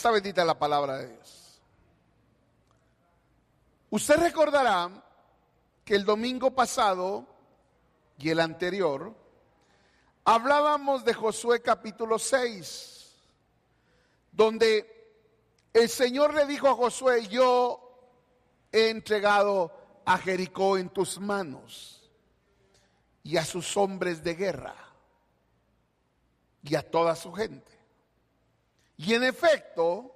Está bendita la palabra de Dios. Usted recordará que el domingo pasado y el anterior hablábamos de Josué capítulo 6, donde el Señor le dijo a Josué: yo he entregado a Jericó en tus manos y a sus hombres de guerra y a toda su gente. Y en efecto,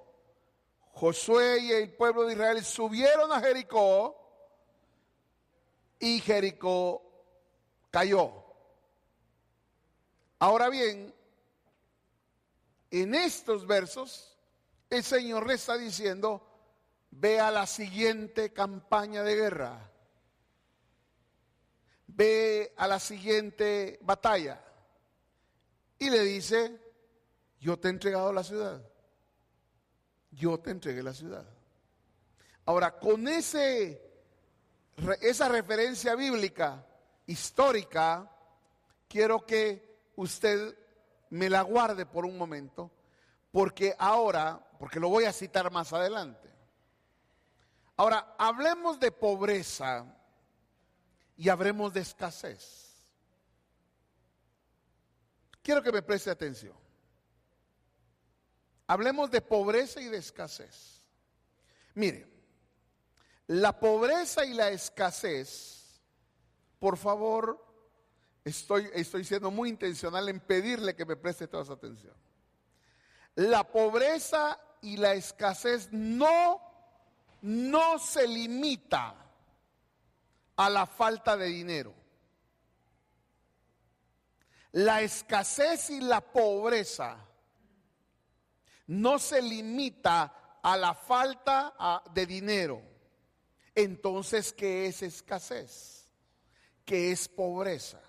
Josué y el pueblo de Israel subieron a Jericó y Jericó cayó. Ahora bien, en estos versos el Señor le está diciendo: ve a la siguiente campaña de guerra, ve a la siguiente batalla. Y le dice: yo te he entregado la ciudad, yo te entregué la ciudad. Ahora, con esa referencia bíblica histórica, quiero que usted me la guarde por un momento, porque lo voy a citar más adelante. Ahora, hablemos de pobreza y hablemos de escasez. Quiero que me preste atención. Hablemos de pobreza y de escasez. Mire, la pobreza y la escasez, por favor, estoy siendo muy intencional en pedirle que me preste toda esa atención. La pobreza y la escasez no se limita a la falta de dinero. La escasez y la pobreza no se limita a la falta de dinero. Entonces, ¿qué es escasez? ¿Qué es pobreza?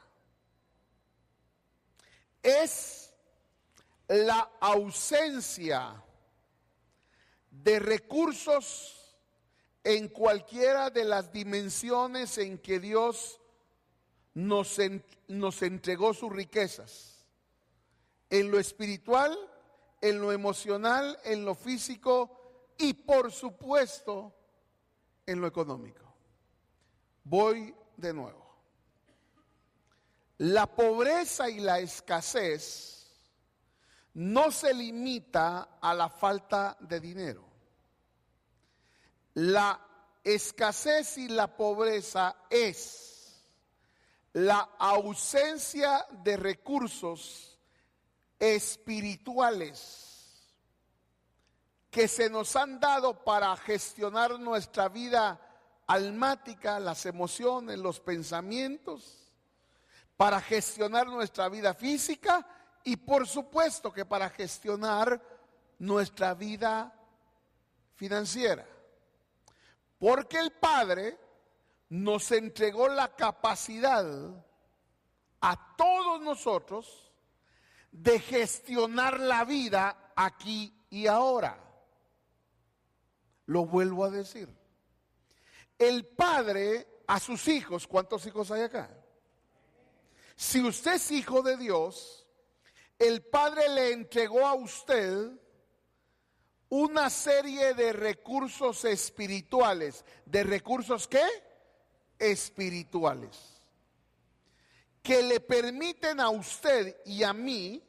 Es la ausencia de recursos en cualquiera de las dimensiones en que Dios nos entregó sus riquezas. En lo espiritual, en lo emocional, en lo físico y por supuesto en lo económico. Voy de nuevo. La pobreza y la escasez no se limita a la falta de dinero. La escasez y la pobreza es la ausencia de recursos espirituales que se nos han dado para gestionar nuestra vida almática, las emociones, los pensamientos, para gestionar nuestra vida física y por supuesto que para gestionar nuestra vida financiera. Porque el Padre nos entregó la capacidad a todos nosotros de gestionar la vida aquí y ahora. Lo vuelvo a decir. El Padre a sus hijos, ¿cuántos hijos hay acá? Si usted es hijo de Dios, el Padre le entregó a usted una serie de recursos espirituales. ¿De recursos qué? Espirituales. Que le permiten a usted y a mí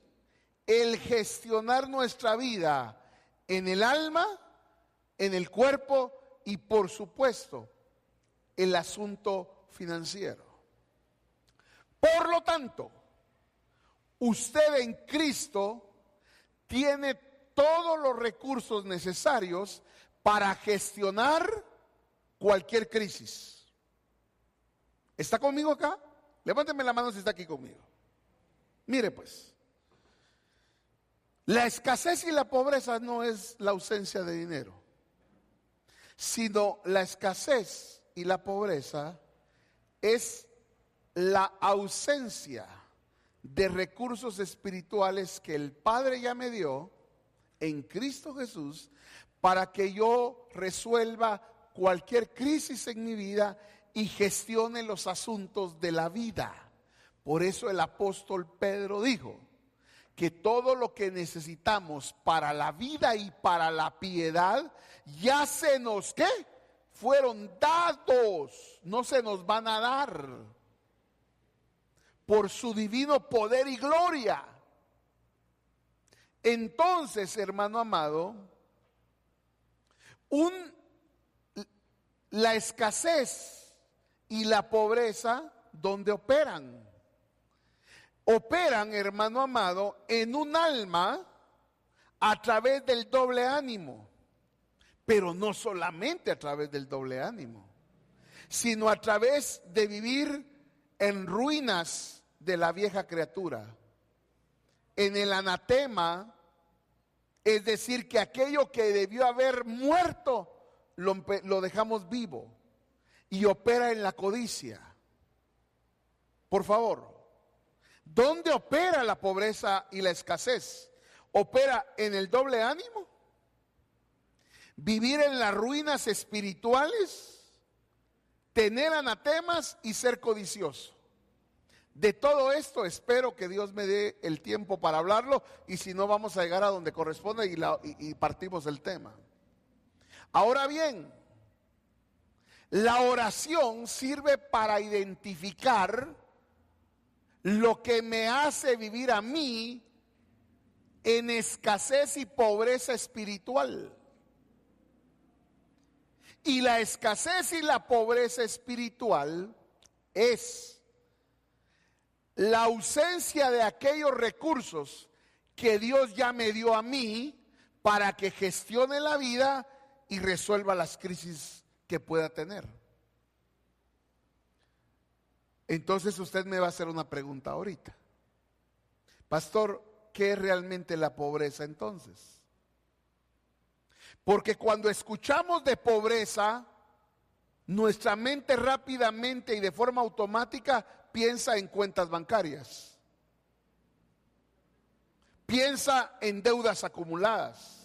el gestionar nuestra vida en el alma, en el cuerpo y por supuesto el asunto financiero. Por lo tanto, usted en Cristo tiene todos los recursos necesarios para gestionar cualquier crisis. ¿Está conmigo acá? Levánteme la mano si está aquí conmigo. Mire pues, la escasez y la pobreza no es la ausencia de dinero, sino la escasez y la pobreza es la ausencia de recursos espirituales que el Padre ya me dio en Cristo Jesús para que yo resuelva cualquier crisis en mi vida y gestione los asuntos de la vida. Por eso el apóstol Pedro dijo que todo lo que necesitamos para la vida y para la piedad ya se nos, ¿qué? Fueron dados, no se nos van a dar por su divino poder y gloria. Entonces, hermano amado, la escasez y la pobreza, ¿dónde operan? Operan, hermano amado, en un alma a través del doble ánimo. Pero no solamente a través del doble ánimo, sino a través de vivir en ruinas de la vieja criatura, en el anatema, es decir, que aquello que debió haber muerto lo dejamos vivo, y opera en la codicia. Por favor, ¿dónde opera la pobreza y la escasez? ¿Opera en el doble ánimo? ¿Vivir en las ruinas espirituales? ¿Tener anatemas y ser codicioso? De todo esto espero que Dios me dé el tiempo para hablarlo, y si no, vamos a llegar a donde corresponde y partimos del tema. Ahora bien, la oración sirve para identificar lo que me hace vivir a mí en escasez y pobreza espiritual. Y la escasez y la pobreza espiritual es la ausencia de aquellos recursos que Dios ya me dio a mí para que gestione la vida y resuelva las crisis que pueda tener. Entonces usted me va a hacer una pregunta ahorita. Pastor, ¿qué es realmente la pobreza entonces? Porque cuando escuchamos de pobreza, nuestra mente rápidamente y de forma automática piensa en cuentas bancarias, piensa en deudas acumuladas,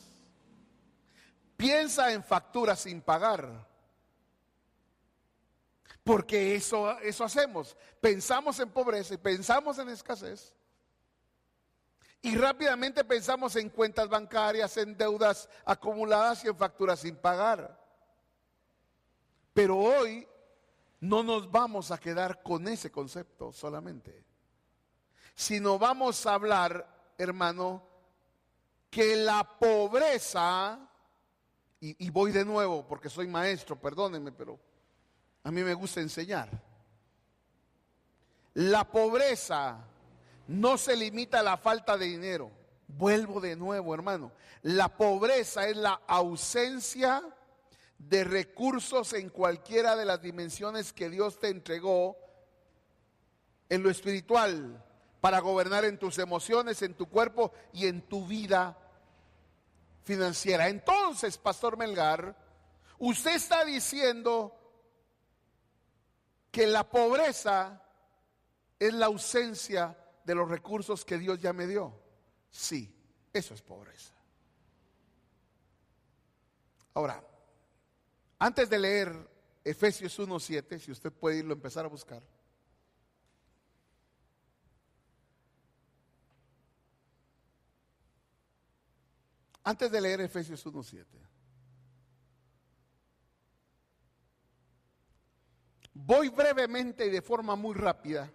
piensa en facturas sin pagar. Porque eso hacemos. Pensamos en pobreza y pensamos en escasez. Y rápidamente pensamos en cuentas bancarias, en deudas acumuladas y en facturas sin pagar. Pero hoy no nos vamos a quedar con ese concepto solamente, sino vamos a hablar, hermano, que la pobreza, y voy de nuevo porque soy maestro, perdónenme, pero a mí me gusta enseñar. La pobreza no se limita a la falta de dinero. Vuelvo de nuevo, hermano. La pobreza es la ausencia de recursos en cualquiera de las dimensiones que Dios te entregó en lo espiritual para gobernar en tus emociones, en tu cuerpo y en tu vida financiera. Entonces, Pastor Melgar, usted está diciendo que la pobreza es la ausencia de los recursos que Dios ya me dio. Sí, eso es pobreza. Ahora, antes de leer Efesios 1:7, si usted puede irlo a empezar a buscar. Antes de leer Efesios 1:7. Voy brevemente y de forma muy rápida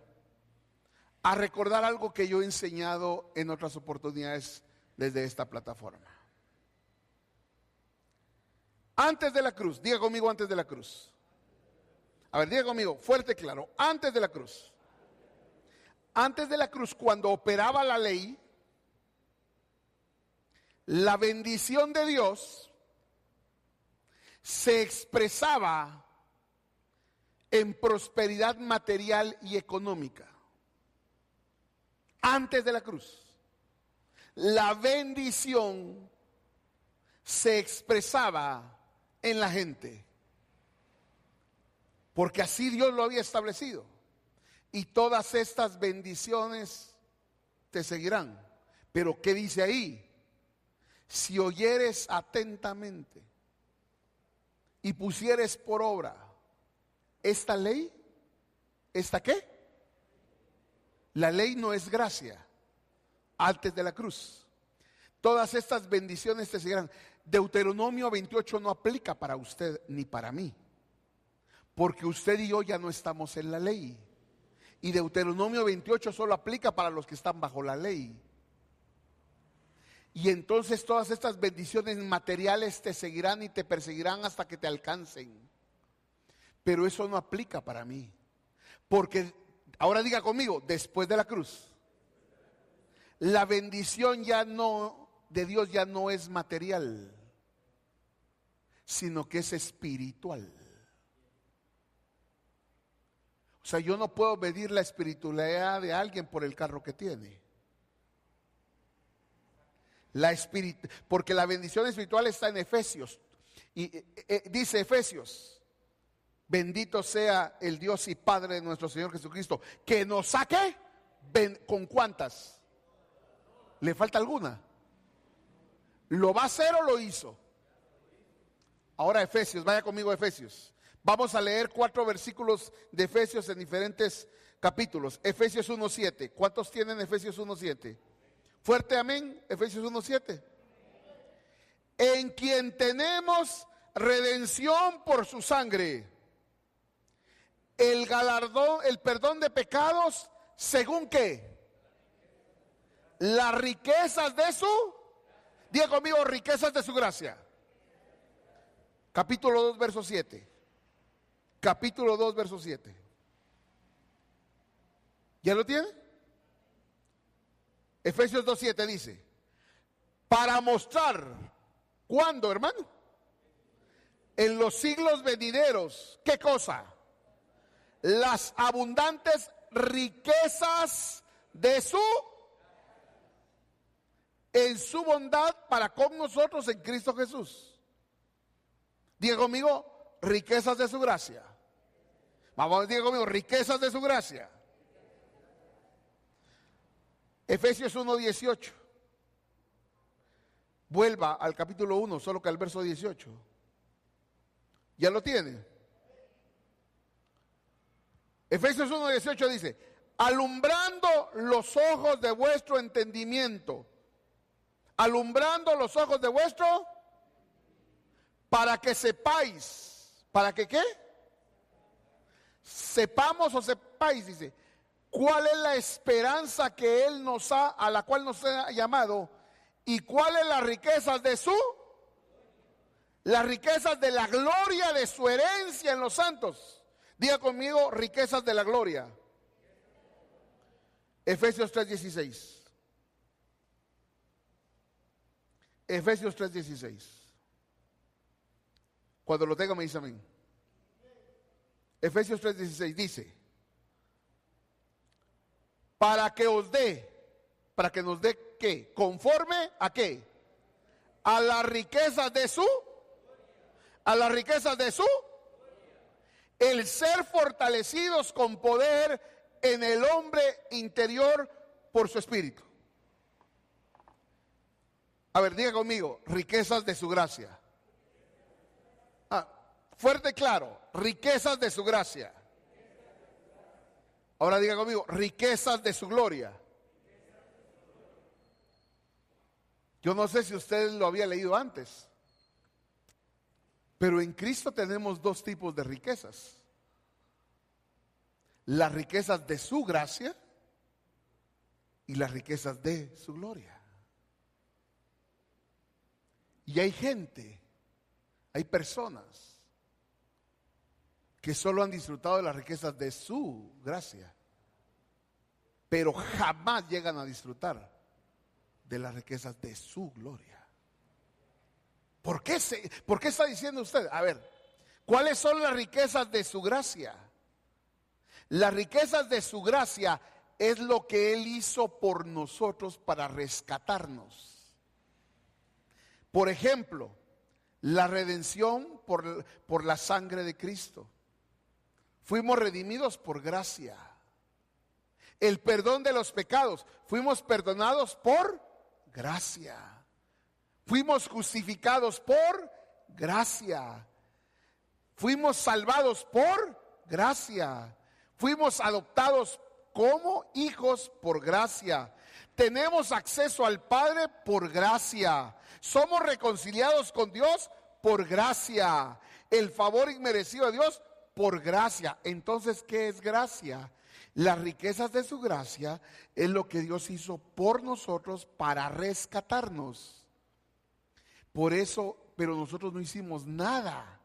a recordar algo que yo he enseñado en otras oportunidades desde esta plataforma. Antes de la cruz, diga conmigo antes de la cruz. A ver, diga conmigo, fuerte y claro, antes de la cruz. Antes de la cruz, cuando operaba la ley, la bendición de Dios se expresaba en prosperidad material y económica. Antes de la cruz, la bendición se expresaba en la gente, porque así Dios lo había establecido. Y todas estas bendiciones te seguirán. Pero ¿qué dice ahí? Si oyeres atentamente y pusieres por obra esta ley. ¿Esta qué? La ley no es gracia. antes de la cruz. Todas estas bendiciones te seguirán. Deuteronomio 28 no aplica para usted ni para mí, porque usted y yo ya no estamos en la ley. Y Deuteronomio 28 solo aplica para los que están bajo la ley. Y entonces todas estas bendiciones materiales te seguirán y te perseguirán hasta que te alcancen. Pero eso no aplica para mí. Porque, ahora diga conmigo, después de la cruz, la bendición ya no, de Dios ya no es material, sino que es espiritual. O sea, yo no puedo medir la espiritualidad de alguien por el carro que tiene. Porque la bendición espiritual está en Efesios. Y dice Efesios: bendito sea el Dios y Padre de nuestro Señor Jesucristo, que nos saque. ¿Con cuántas? ¿Le falta alguna? ¿Lo va a hacer o lo hizo? Ahora Efesios, vaya conmigo a Efesios. Vamos a leer 4 versículos de Efesios en diferentes capítulos. Efesios 1:7. ¿Cuántos tienen Efesios 1:7? Fuerte amén. Efesios 1:7. En quien tenemos redención por su sangre, el galardón, el perdón de pecados, ¿según qué? Las riquezas de su, diga conmigo, riquezas de su gracia. Capítulo 2, verso 7. Capítulo 2, verso 7. ¿Ya lo tiene? Efesios 2:7 dice: para mostrar, ¿cuándo, hermano? En los siglos venideros, ¿qué cosa? Las abundantes riquezas de su, en su bondad para con nosotros en Cristo Jesús. Diga conmigo, riquezas de su gracia. Vamos, diga conmigo, riquezas de su gracia. Efesios 1:18. Vuelva al capítulo 1, solo que al verso 18. ¿Ya lo tiene? Efesios 1:18 dice: alumbrando los ojos de vuestro entendimiento. Alumbrando los ojos de vuestro, para que sepáis. ¿Para que qué? Sepamos o sepáis, dice, cuál es la esperanza que Él nos ha, a la cual nos ha llamado, y cuáles las riquezas de su, las riquezas de la gloria de su herencia en los santos. Diga conmigo, riquezas de la gloria. Efesios 3:16. Efesios 3:16. Cuando lo tenga me dice amén. Efesios 3:16 dice: para que os dé, para que nos dé ¿qué? ¿Conforme a qué? A las riquezas de su, a las riquezas de su, el ser fortalecidos con poder en el hombre interior por su espíritu. A ver, diga conmigo, riquezas de su gracia. Fuerte, claro, riquezas de su gracia. Ahora diga conmigo, riquezas de su gloria. Yo no sé si usted lo había leído antes, pero en Cristo tenemos 2 tipos de riquezas: las riquezas de su gracia y las riquezas de su gloria. Y hay gente, hay personas que solo han disfrutado de las riquezas de su gracia, pero jamás llegan a disfrutar de las riquezas de su gloria. ¿Por qué está diciendo usted? A ver, ¿cuáles son las riquezas de su gracia? Las riquezas de su gracia es lo que Él hizo por nosotros para rescatarnos. Por ejemplo, la redención por la sangre de Cristo. Fuimos redimidos por gracia. El perdón de los pecados. Fuimos perdonados por gracia. Fuimos justificados por gracia. Fuimos salvados por gracia. Fuimos adoptados como hijos por gracia. Tenemos acceso al Padre por gracia. Somos reconciliados con Dios por gracia. El favor inmerecido de Dios por gracia. Entonces, ¿qué es gracia? Las riquezas de su gracia es lo que Dios hizo por nosotros para rescatarnos. Por eso, pero nosotros no hicimos nada,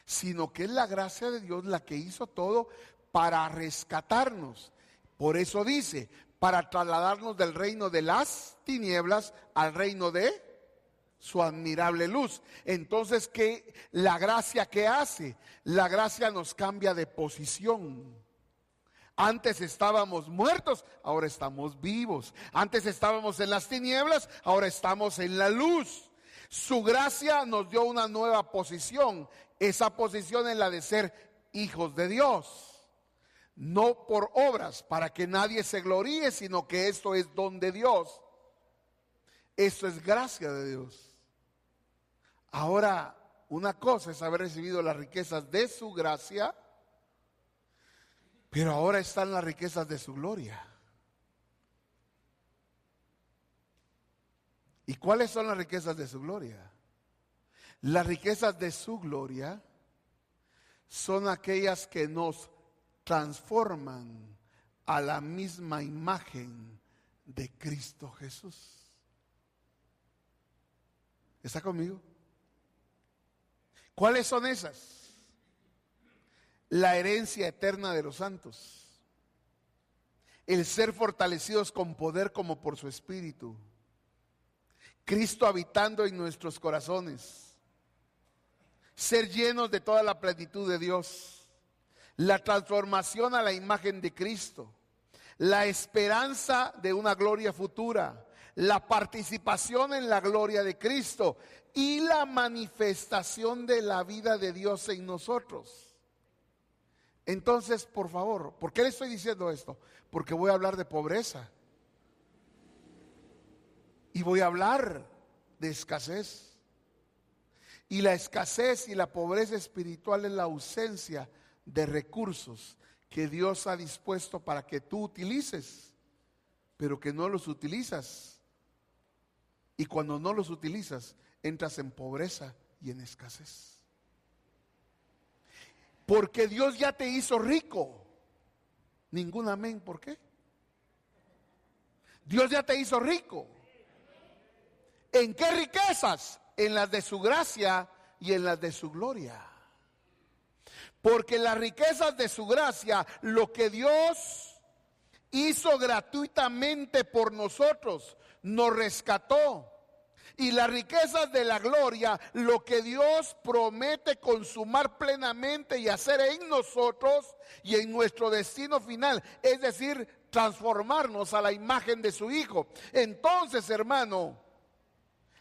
sino que es la gracia de Dios la que hizo todo para rescatarnos. Por eso dice, para trasladarnos del reino de las tinieblas al reino de su admirable luz. Entonces, ¿qué la gracia que hace? La gracia nos cambia de posición. Antes estábamos muertos, ahora estamos vivos. Antes estábamos en las tinieblas, ahora estamos en la luz. Su gracia nos dio una nueva posición. Esa posición es la de ser hijos de Dios. No por obras, para que nadie se gloríe, sino que esto es don de Dios. Esto es gracia de Dios. Ahora, una cosa es haber recibido las riquezas de su gracia, pero ahora están las riquezas de su gloria. ¿Y cuáles son las riquezas de su gloria? Las riquezas de su gloria son aquellas que nos transforman a la misma imagen de Cristo Jesús. ¿Está conmigo? ¿Cuáles son esas? La herencia eterna de los santos, el ser fortalecidos con poder como por su Espíritu, Cristo habitando en nuestros corazones, ser llenos de toda la plenitud de Dios, la transformación a la imagen de Cristo, la esperanza de una gloria futura, la participación en la gloria de Cristo y la manifestación de la vida de Dios en nosotros. Entonces, por favor, ¿por qué le estoy diciendo esto? Porque voy a hablar de pobreza. Y voy a hablar de escasez. Y la escasez y la pobreza espiritual es la ausencia de recursos que Dios ha dispuesto para que tú utilices, pero que no los utilizas. Y cuando no los utilizas, entras en pobreza y en escasez. Porque Dios ya te hizo rico. Ningún amén, ¿por qué? Dios ya te hizo rico. ¿En qué riquezas? En las de su gracia y en las de su gloria. Porque las riquezas de su gracia, lo que Dios hizo gratuitamente por nosotros, nos rescató. Y las riquezas de la gloria, lo que Dios promete consumar plenamente y hacer en nosotros y en nuestro destino final, es decir, transformarnos a la imagen de su Hijo. Entonces, hermano,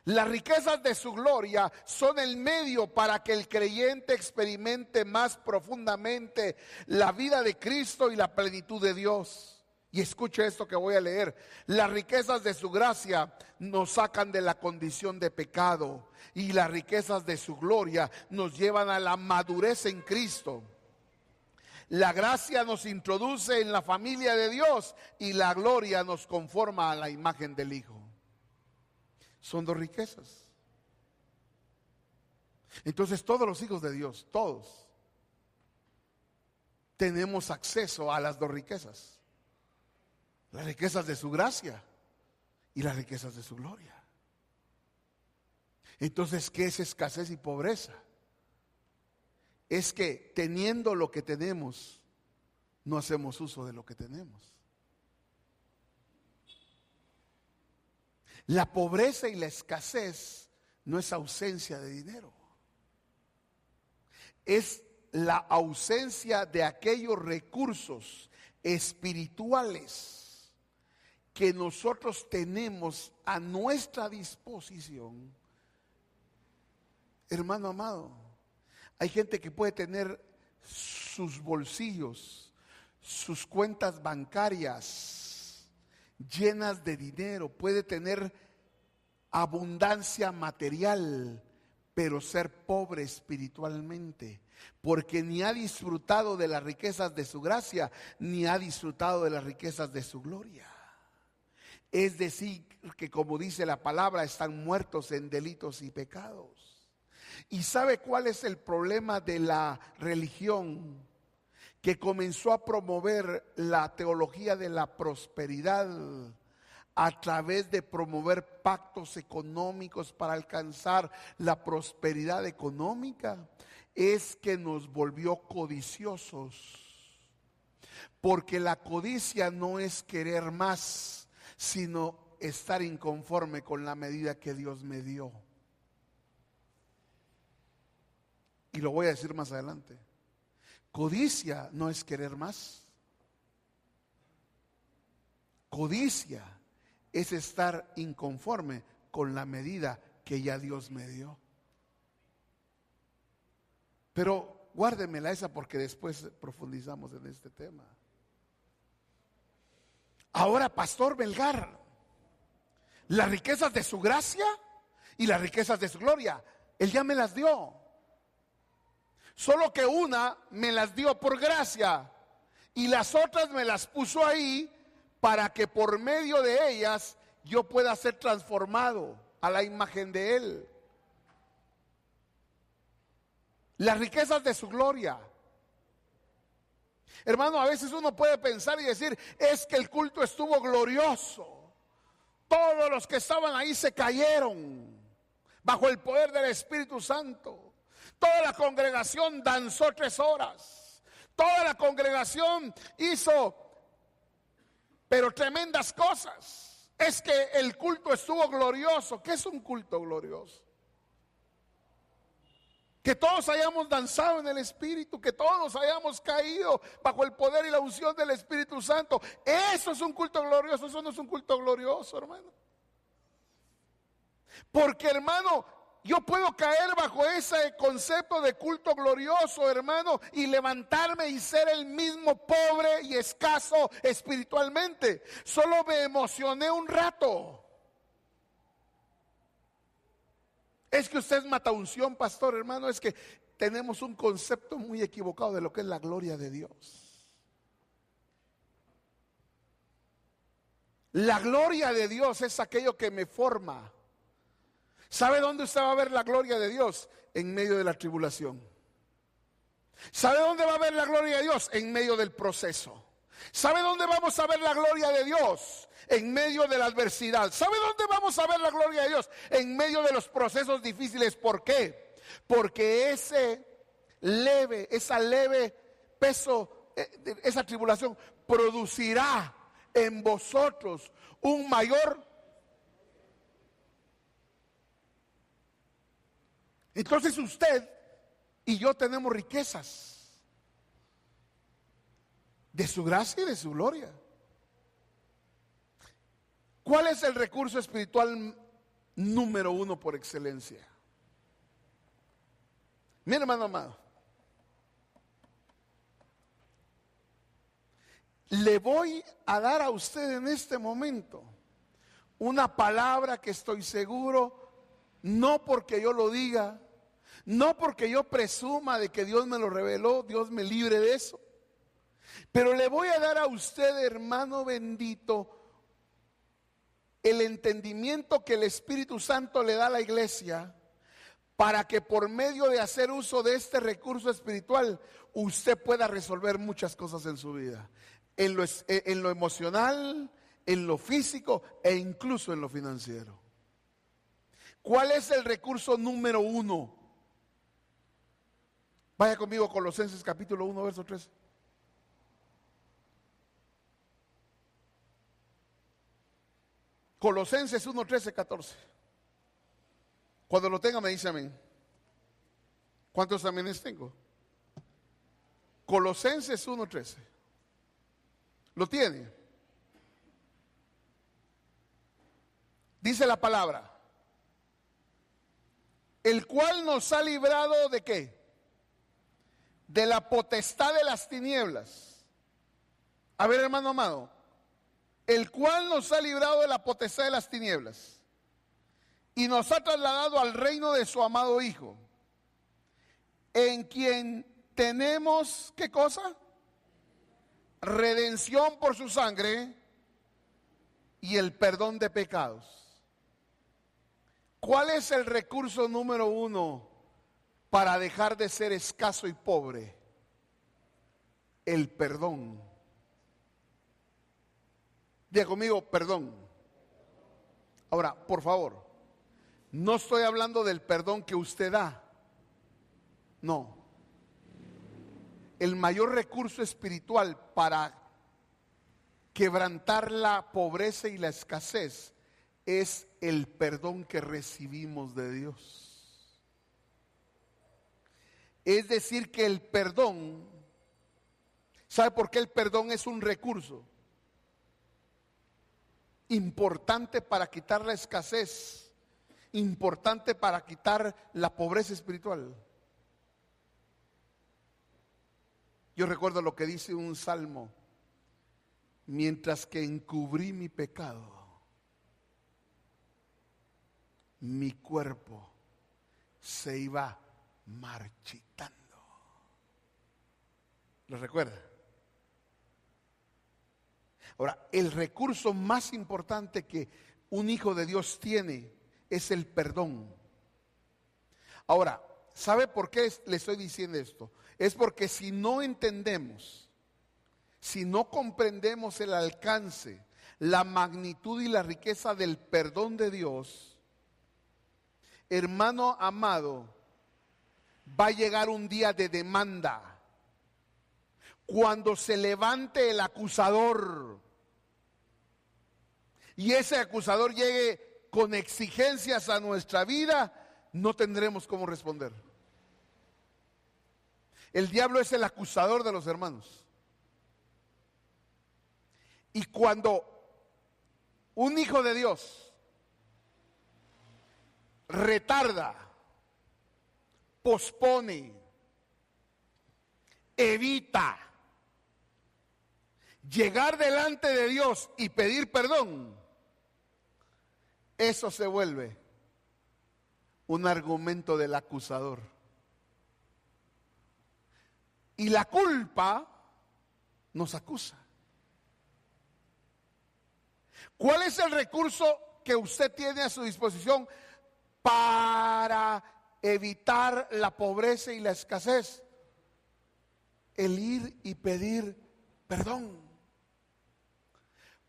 las riquezas de su gloria son el medio para que el creyente experimente más profundamente la vida de Cristo y la plenitud de Dios. Y escuche esto que voy a leer. Las riquezas de su gracia nos sacan de la condición de pecado, y las riquezas de su gloria nos llevan a la madurez en Cristo. La gracia nos introduce en la familia de Dios y la gloria nos conforma a la imagen del Hijo. Son dos riquezas. Entonces todos los hijos de Dios, todos, tenemos acceso a las dos riquezas. Las riquezas de su gracia y las riquezas de su gloria. Entonces, ¿qué es escasez y pobreza? Es que teniendo lo que tenemos, no hacemos uso de lo que tenemos. La pobreza y la escasez no es ausencia de dinero. Es la ausencia de aquellos recursos espirituales que nosotros tenemos a nuestra disposición. Hermano amado, hay gente que puede tener sus bolsillos, sus cuentas bancarias llenas de dinero, puede tener abundancia material, pero ser pobre espiritualmente, porque ni ha disfrutado de las riquezas de su gracia, ni ha disfrutado de las riquezas de su gloria. Es decir, que como dice la palabra, están muertos en delitos y pecados. ¿Y sabe cuál es el problema de la religión? Que comenzó a promover la teología de la prosperidad a través de promover pactos económicos para alcanzar la prosperidad económica. Es que nos volvió codiciosos. Porque la codicia no es querer más, sino estar inconforme con la medida que Dios me dio. Y lo voy a decir más adelante. Codicia no es querer más. Codicia es estar inconforme con la medida que ya Dios me dio. Pero guárdemela esa porque después profundizamos en este tema. Ahora, Pastor Melgar, las riquezas de su gracia y las riquezas de su gloria, Él ya me las dio. Solo que una me las dio por gracia y las otras me las puso ahí para que por medio de ellas yo pueda ser transformado a la imagen de Él. Las riquezas de su gloria. Hermano, a veces uno puede pensar y decir, es que el culto estuvo glorioso. Todos los que estaban ahí se cayeron bajo el poder del Espíritu Santo. Toda la congregación danzó 3 horas. Toda la congregación hizo, pero tremendas cosas. Es que el culto estuvo glorioso. ¿Qué es un culto glorioso? Que todos hayamos danzado en el Espíritu, que todos hayamos caído bajo el poder y la unción del Espíritu Santo. Eso es un culto glorioso, eso no es un culto glorioso, hermano. Porque, hermano, yo puedo caer bajo ese concepto de culto glorioso, hermano, y levantarme y ser el mismo pobre y escaso espiritualmente. Solo me emocioné un rato. Es que usted es mataunción, pastor, hermano. Es que tenemos un concepto muy equivocado de lo que es la gloria de Dios. La gloria de Dios es aquello que me forma. ¿Sabe dónde usted va a ver la gloria de Dios? En medio de la tribulación. ¿Sabe dónde va a ver la gloria de Dios? En medio del proceso. ¿Sabe dónde vamos a ver la gloria de Dios? En medio de la adversidad. ¿Sabe dónde vamos a ver la gloria de Dios? En medio de los procesos difíciles. ¿Por qué? Porque esa leve peso, esa tribulación producirá en vosotros un mayor. Entonces usted y yo tenemos riquezas de su gracia y de su gloria. ¿Cuál es el recurso espiritual número 1 por excelencia? Mi hermano amado, le voy a dar a usted en este momento una palabra que estoy seguro, no porque yo lo diga, no porque yo presuma de que Dios me lo reveló, Dios me libre de eso. Pero le voy a dar a usted, hermano bendito, el entendimiento que el Espíritu Santo le da a la iglesia para que por medio de hacer uso de este recurso espiritual usted pueda resolver muchas cosas en su vida, en lo emocional, en lo físico e incluso en lo financiero. ¿Cuál es el recurso número 1? Vaya conmigo a Colosenses capítulo 1 verso 13. Colosenses 1, 13, 14. Cuando lo tenga me dice amén. ¿Cuántos amenes tengo? Colosenses 1, 13. ¿Lo tiene? Dice la palabra: el cual nos ha librado ¿de qué? De la potestad de las tinieblas. A ver, hermano amado, el cual nos ha librado de la potestad de las tinieblas y nos ha trasladado al reino de su amado Hijo, en quien tenemos, ¿qué cosa? Redención por su sangre, y el perdón de pecados. ¿Cuál es el recurso número uno para dejar de ser escaso y pobre? El perdón. Diga conmigo, perdón. Ahora, por favor, no estoy hablando del perdón que usted da. No. El mayor recurso espiritual para quebrantar la pobreza y la escasez es el perdón que recibimos de Dios. Es decir, que el perdón, ¿sabe por qué el perdón es un recurso importante para quitar la escasez, importante para quitar la pobreza espiritual? Yo recuerdo lo que dice un salmo: mientras que encubrí mi pecado, mi cuerpo se iba marchitando. ¿Lo recuerda? Ahora, el recurso más importante que un hijo de Dios tiene es el perdón. Ahora, ¿sabe por qué le estoy diciendo esto? Es porque si no entendemos, si no comprendemos el alcance, la magnitud y la riqueza del perdón de Dios, hermano amado, va a llegar un día de demanda. Cuando se levante el acusador y ese acusador llegue con exigencias a nuestra vida, no tendremos cómo responder. El diablo es el acusador de los hermanos. Y cuando un hijo de Dios retarda, pospone, evita llegar delante de Dios y pedir perdón, eso se vuelve un argumento del acusador. Y la culpa nos acusa. ¿Cuál es el recurso que usted tiene a su disposición para evitar la pobreza y la escasez? El ir y pedir perdón.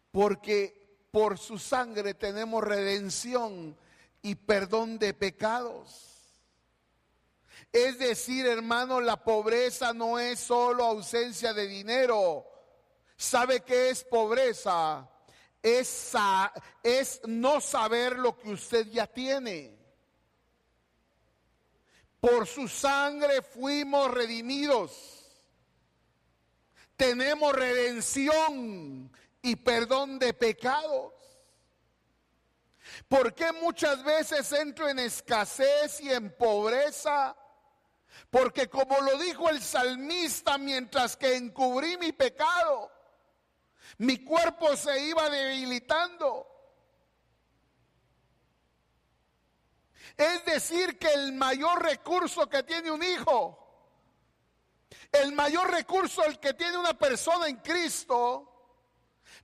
Porque por su sangre tenemos redención y perdón de pecados. Es decir, hermano, la pobreza no es solo ausencia de dinero. ¿Sabe qué es pobreza? Es no saber lo que usted ya tiene. Por su sangre fuimos redimidos. Tenemos redención y perdón de pecados. ¿Por qué muchas veces entro en escasez y en pobreza? Porque como lo dijo el salmista, mientras que encubrí mi pecado, mi cuerpo se iba debilitando. Es decir, que el mayor recurso que tiene un hijo, el mayor recurso el que tiene una persona en Cristo,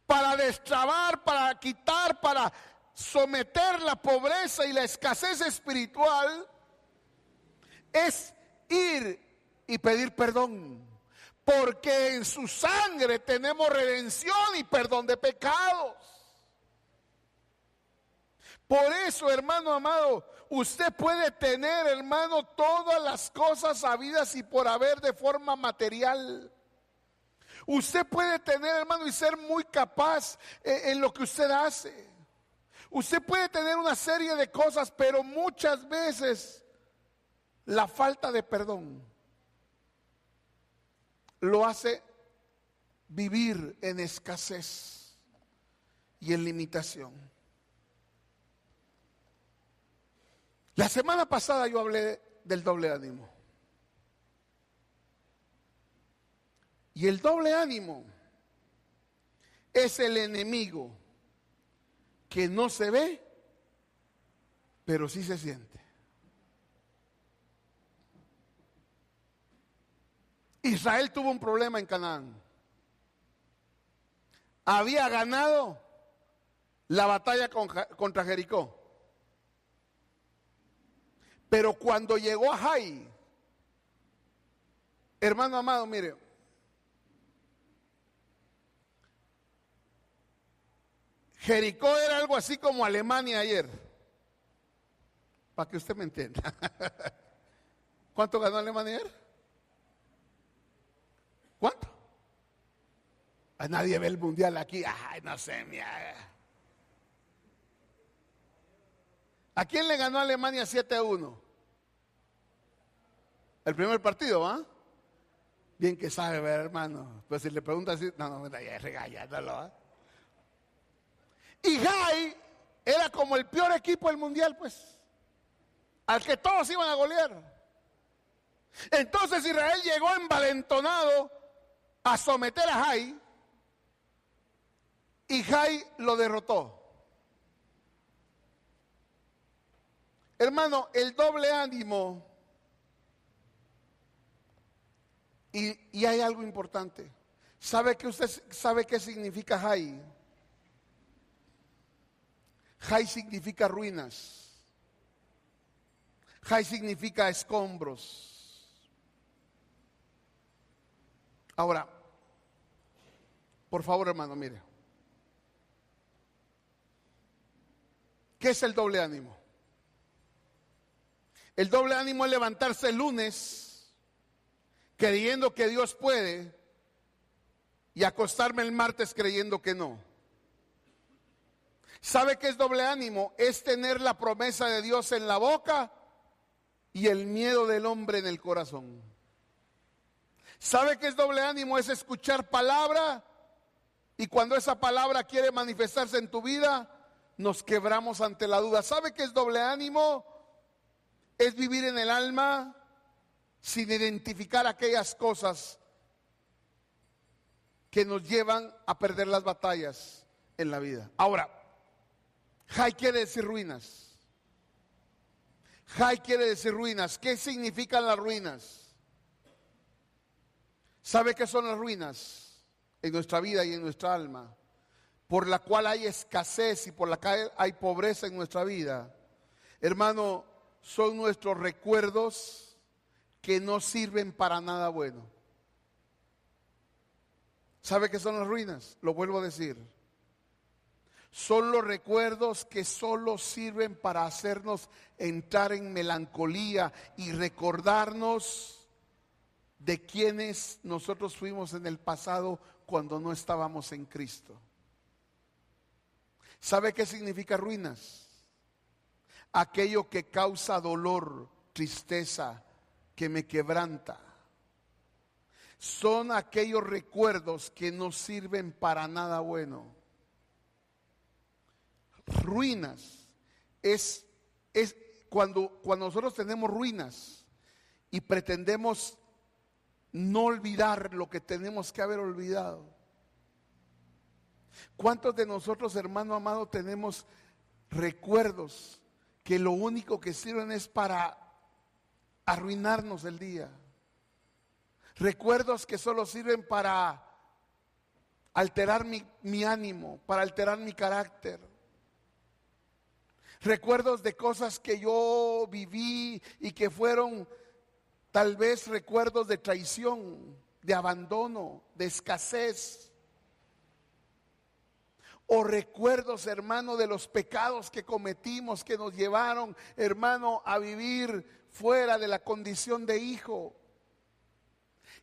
para destrabar, para quitar, para someter la pobreza y la escasez espiritual, es ir y pedir perdón. Porque en su sangre tenemos redención y perdón de pecados. Por eso, hermano amado, usted puede tener, hermano, todas las cosas habidas y por haber de forma material. Usted puede tener, hermano, y ser muy capaz en lo que usted hace. Usted puede tener una serie de cosas, pero muchas veces la falta de perdón lo hace vivir en escasez y en limitación. La semana pasada yo hablé del doble ánimo. Y el doble ánimo es el enemigo que no se ve, pero sí se siente. Israel tuvo un problema en Canaán. Había ganado la batalla contra Jericó. Pero cuando llegó a Jai, hermano amado, mire, Jericó era algo así como Alemania ayer, para que usted me entienda. ¿Cuánto ganó Alemania ayer? ¿Cuánto? A nadie ve el mundial aquí. Ay, no sé, ¿A quién le ganó Alemania 7-1? El primer partido, ¿ah? Bien que sabe, ver, hermano. Pues si le pregunta así, no, ya regañándolo, ¿ah? Y Jai era como el peor equipo del mundial, pues, al que todos iban a golear. Entonces Israel llegó envalentonado a someter a Jai, y Jai lo derrotó. Hermano, el doble ánimo, y hay algo importante. ¿Sabe que usted sabe qué significa Jai? Jai significa ruinas. Jai significa escombros. Ahora, por favor, hermano, mire. ¿Qué es el doble ánimo? El doble ánimo es levantarse el lunes creyendo que Dios puede y acostarme el martes creyendo que no. ¿Sabe qué es doble ánimo? Es tener la promesa de Dios en la boca y el miedo del hombre en el corazón. ¿Sabe qué es doble ánimo? Es escuchar palabra, y cuando esa palabra quiere manifestarse en tu vida, nos quebramos ante la duda. ¿Sabe qué es doble ánimo? Es vivir en el alma sin identificar aquellas cosas que nos llevan a perder las batallas en la vida. Ahora, Jai quiere decir ruinas. Jai quiere decir ruinas. ¿Qué significan las ruinas? ¿Sabe qué son las ruinas en nuestra vida y en nuestra alma? Por la cual hay escasez y por la cual hay pobreza en nuestra vida. Hermano, son nuestros recuerdos que no sirven para nada bueno. ¿Sabe qué son las ruinas? Lo vuelvo a decir. Son los recuerdos que solo sirven para hacernos entrar en melancolía y recordarnos de quienes nosotros fuimos en el pasado cuando no estábamos en Cristo. ¿Sabe qué significa ruinas? Aquello que causa dolor, tristeza, que me quebranta. Son aquellos recuerdos que no sirven para nada bueno. Ruinas es cuando nosotros tenemos ruinas y pretendemos no olvidar lo que tenemos que haber olvidado. ¿Cuántos de nosotros, hermano amado, tenemos recuerdos que lo único que sirven es para arruinarnos el día? Recuerdos que solo sirven para alterar mi ánimo, para alterar mi carácter. Recuerdos de cosas que yo viví y que fueron tal vez recuerdos de traición, de abandono, de escasez. O recuerdos, hermano, de los pecados que cometimos, que nos llevaron, hermano, a vivir fuera de la condición de hijo.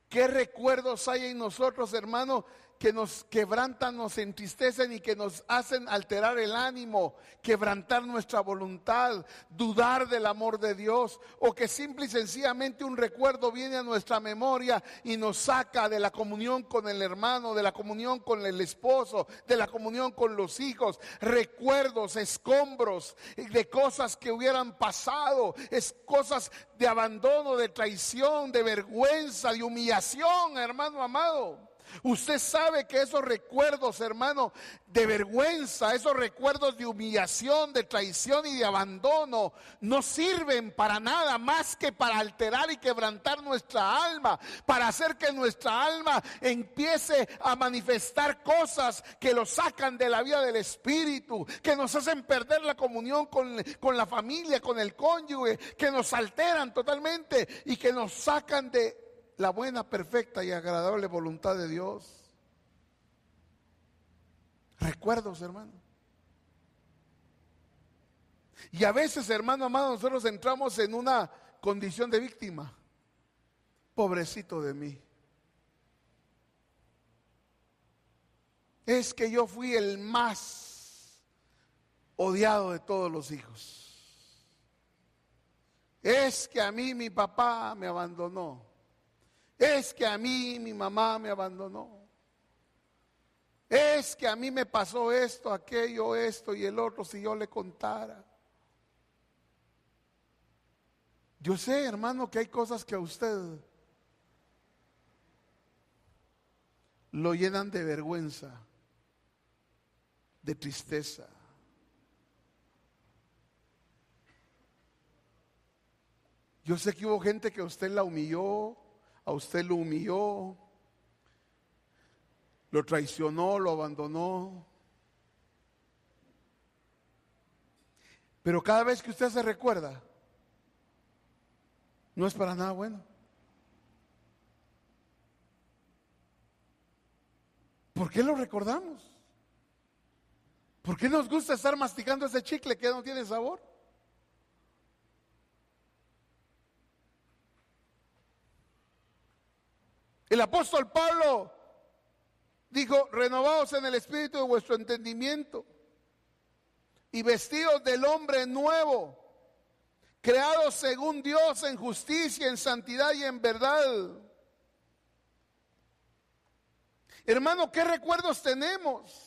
¿Qué recuerdos hay en nosotros, hermano, que nos quebrantan, nos entristecen y que nos hacen alterar el ánimo, quebrantar nuestra voluntad, dudar del amor de Dios? O que simple y sencillamente un recuerdo viene a nuestra memoria y nos saca de la comunión con el hermano, de la comunión con el esposo, de la comunión con los hijos. Recuerdos, escombros de cosas que hubieran pasado, es cosas de abandono, de traición, de vergüenza, de humillación, hermano amado. Usted sabe que esos recuerdos, hermano, de vergüenza, esos recuerdos de humillación, de traición y de abandono, no sirven para nada más que para alterar y quebrantar nuestra alma, para hacer que nuestra alma empiece a manifestar cosas que lo sacan de la vida del espíritu, que nos hacen perder la comunión con la familia, con el cónyuge, que nos alteran totalmente y que nos sacan de la buena, perfecta y agradable voluntad de Dios. Recuerdos, hermano. Y a veces, hermano amado, nosotros entramos en una condición de víctima. Pobrecito de mí. Es que yo fui el más odiado de todos los hijos. Es que a mí mi papá me abandonó. Es que a mí mi mamá me abandonó. Es que a mí me pasó esto, aquello, esto y el otro, si yo le contara. Yo sé, hermano, que hay cosas que a usted lo llenan de vergüenza, de tristeza. Yo sé que hubo gente que a usted la humilló, a usted lo humilló, lo traicionó, lo abandonó. Pero cada vez que usted se recuerda, no es para nada bueno. ¿Por qué lo recordamos? ¿Por qué nos gusta estar masticando ese chicle que no tiene sabor? El apóstol Pablo dijo: renovaos en el espíritu de vuestro entendimiento y vestidos del hombre nuevo, creados según Dios en justicia, en santidad y en verdad. Hermano, ¿qué recuerdos tenemos?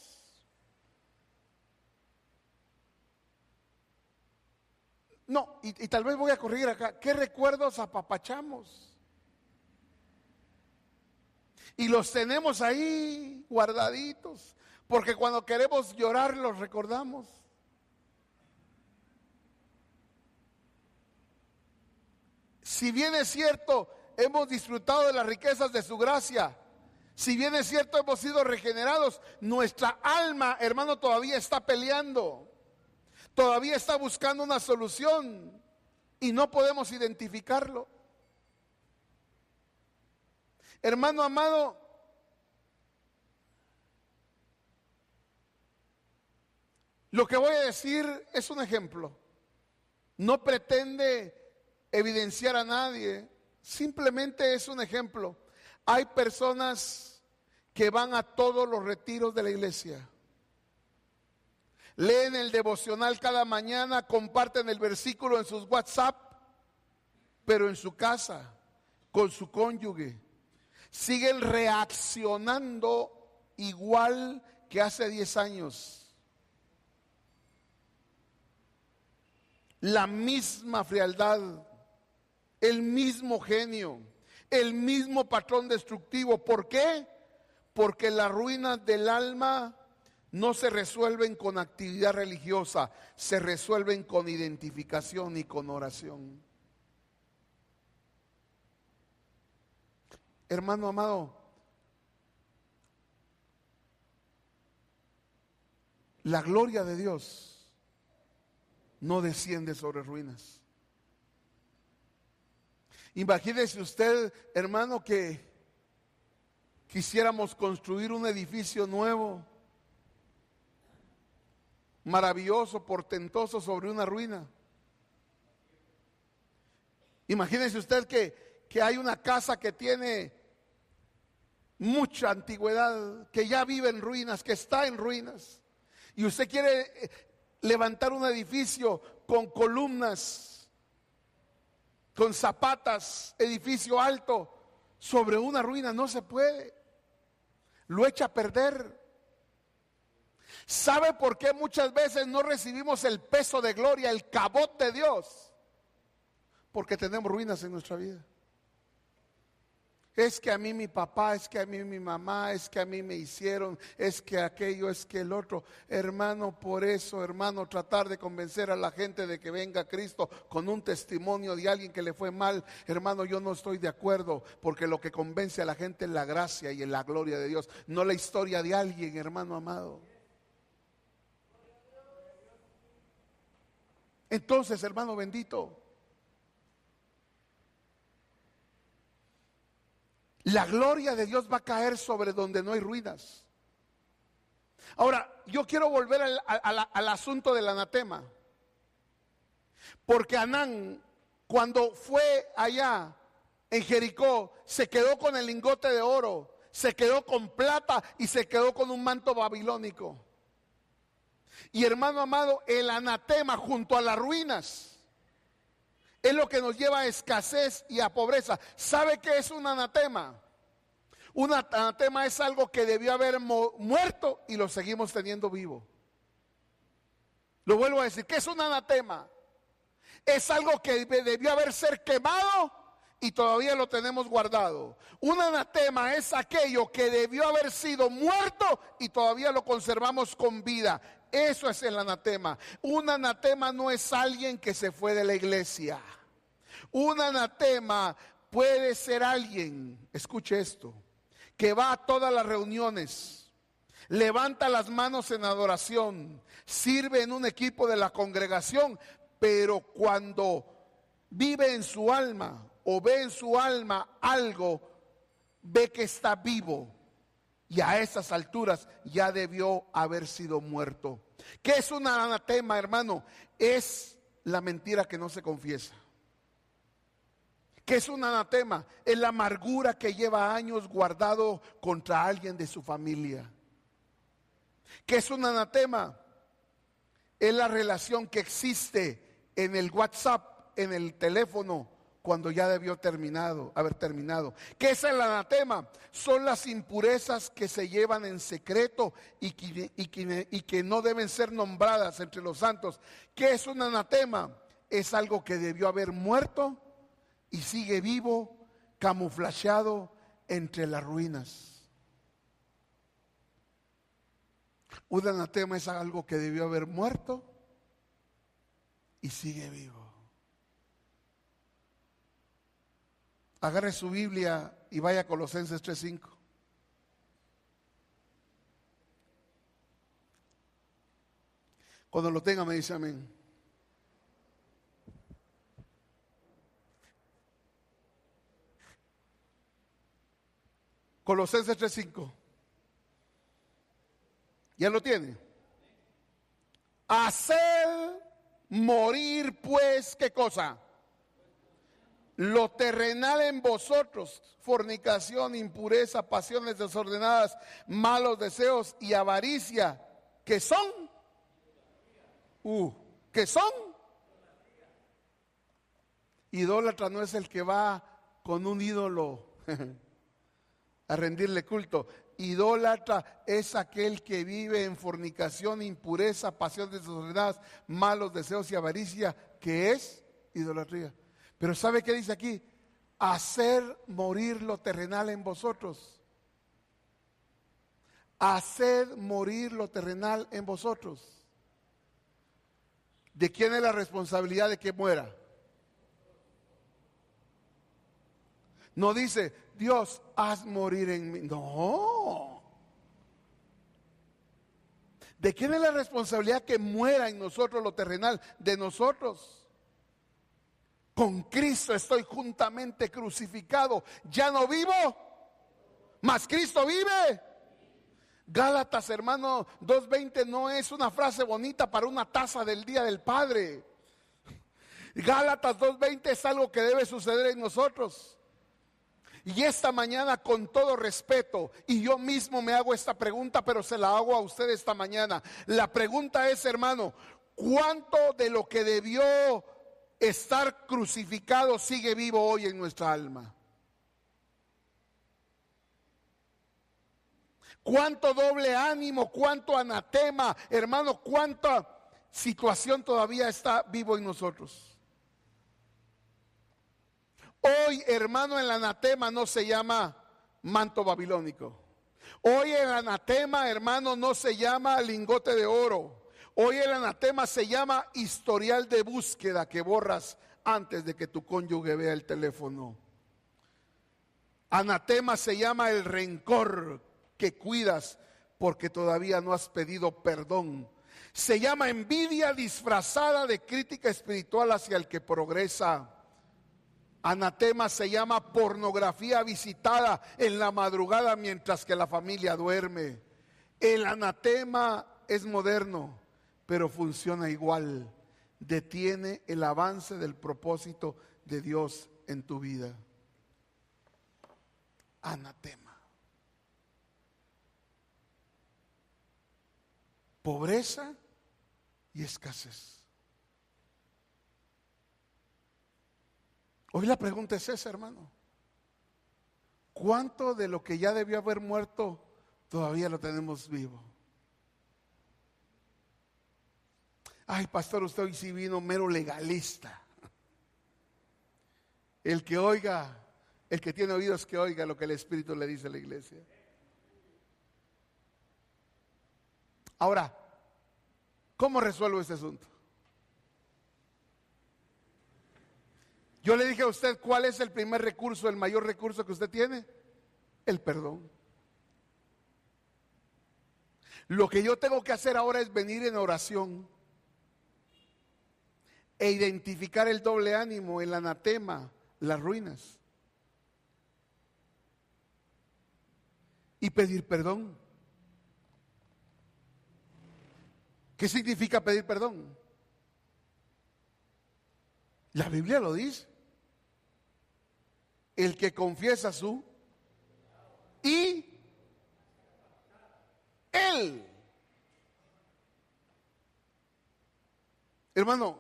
No, y tal vez voy a corregir acá. ¿Qué recuerdos apapachamos? Y los tenemos ahí guardaditos, porque cuando queremos llorar los recordamos. Si bien es cierto, hemos disfrutado de las riquezas de su gracia, si bien es cierto, hemos sido regenerados, nuestra alma, hermano, todavía está peleando, todavía está buscando una solución y no podemos identificarlo. Hermano amado, lo que voy a decir es un ejemplo. No pretende evidenciar a nadie, simplemente es un ejemplo. Hay personas que van a todos los retiros de la iglesia, leen el devocional cada mañana, comparten el versículo en sus WhatsApp, pero en su casa, con su cónyuge, siguen reaccionando igual que hace 10 años. La misma frialdad, el mismo genio, el mismo patrón destructivo. ¿Por qué? Porque las ruinas del alma no se resuelven con actividad religiosa, se resuelven con identificación y con oración. Hermano amado, la gloria de Dios no desciende sobre ruinas. Imagínese usted, hermano, que quisiéramos construir un edificio nuevo, maravilloso, portentoso, sobre una ruina. Imagínese usted que hay una casa que tiene mucha antigüedad, que ya vive en ruinas, que está en ruinas, y usted quiere levantar un edificio con columnas, con zapatas, edificio alto, sobre una ruina. No se puede, lo echa a perder. ¿Sabe por qué muchas veces no recibimos el peso de gloria, el cabot de Dios? Porque tenemos ruinas en nuestra vida. Es que a mí mi papá, es que a mí mi mamá, es que a mí me hicieron, es que aquello, es que el otro. Hermano, por eso, hermano, tratar de convencer a la gente de que venga a Cristo con un testimonio de alguien que le fue mal, hermano, yo no estoy de acuerdo, porque lo que convence a la gente es la gracia y la gloria de Dios, no la historia de alguien, hermano amado. Entonces, hermano bendito, la gloria de Dios va a caer sobre donde no hay ruinas. Ahora, yo quiero volver al asunto del anatema. Porque Anán, cuando fue allá en Jericó, se quedó con el lingote de oro, se quedó con plata y se quedó con un manto babilónico. Y hermano amado, el anatema junto a las ruinas es lo que nos lleva a escasez y a pobreza. ¿Sabe qué es un anatema? Un anatema es algo que debió haber muerto y lo seguimos teniendo vivo. Lo vuelvo a decir, ¿qué es un anatema? Es algo que debió haber ser quemado y todavía lo tenemos guardado. Un anatema es aquello que debió haber sido muerto y todavía lo conservamos con vida. Eso es el anatema. Un anatema no es alguien que se fue de la iglesia. Un anatema puede ser alguien, escuche esto, que va a todas las reuniones, levanta las manos en adoración, sirve en un equipo de la congregación, pero cuando vive en su alma o ve en su alma algo, ve que está vivo. Y a esas alturas ya debió haber sido muerto. ¿Qué es un anatema, hermano? Es la mentira que no se confiesa. ¿Qué es un anatema? Es la amargura que lleva años guardado contra alguien de su familia. ¿Qué es un anatema? Es la relación que existe en el WhatsApp, en el teléfono, cuando ya debió haber terminado. ¿Qué es el anatema? Son las impurezas que se llevan en secreto y que no deben ser nombradas entre los santos. ¿Qué es un anatema? Es algo que debió haber muerto y sigue vivo, camuflajeado entre las ruinas. Un anatema es algo que debió haber muerto y sigue vivo. Agarre su Biblia y vaya a Colosenses 3:5. Cuando lo tenga me dice amén. Colosenses 3:5. ¿Ya lo tiene? Hacer morir pues, ¿qué cosa? Lo terrenal en vosotros, fornicación, impureza, pasiones desordenadas, malos deseos y avaricia, ¿qué son? ¿Qué son? Idólatra no es el que va con un ídolo a rendirle culto. Idólatra es aquel que vive en fornicación, impureza, pasiones desordenadas, malos deseos y avaricia, que es idolatría. Pero ¿sabe qué dice aquí? Hacer morir lo terrenal en vosotros. Hacer morir lo terrenal en vosotros. ¿De quién es la responsabilidad de que muera? No dice, Dios, haz morir en mí. No. ¿De quién es la responsabilidad que muera en nosotros lo terrenal? De nosotros. Con Cristo estoy juntamente crucificado. Ya no vivo, mas Cristo vive. Gálatas, hermano, 2:20 no es una frase bonita para una taza del Día del Padre. Gálatas 2:20 es algo que debe suceder en nosotros. Y esta mañana, con todo respeto, y yo mismo me hago esta pregunta, pero se la hago a usted esta mañana. La pregunta es, hermano, ¿cuánto de lo que debió estar crucificado sigue vivo hoy en nuestra alma? ¿Cuánto doble ánimo, cuánto anatema, hermano, cuánta situación todavía está vivo en nosotros? Hoy, hermano, el anatema no se llama manto babilónico. Hoy el anatema, hermano, no se llama lingote de oro. Hoy el anatema se llama historial de búsqueda que borras antes de que tu cónyuge vea el teléfono. Anatema se llama el rencor que cuidas porque todavía no has pedido perdón. Se llama envidia disfrazada de crítica espiritual hacia el que progresa. Anatema se llama pornografía visitada en la madrugada mientras que la familia duerme. El anatema es moderno, pero funciona igual. Detiene el avance del propósito de Dios en tu vida. Anatema. Pobreza y escasez. Hoy la pregunta es esa, hermano. ¿Cuánto de lo que ya debió haber muerto todavía lo tenemos vivo? Ay, pastor, usted hoy sí vino mero legalista. El que oiga, el que tiene oídos que oiga lo que el Espíritu le dice a la iglesia. Ahora, ¿cómo resuelvo este asunto? Yo le dije a usted, ¿cuál es el primer recurso, el mayor recurso que usted tiene? El perdón. Lo que yo tengo que hacer ahora es venir en oración e identificar el doble ánimo, el anatema, las ruinas. Y pedir perdón. ¿Qué significa pedir perdón? La Biblia lo dice. El que confiesa su y él. Hermano,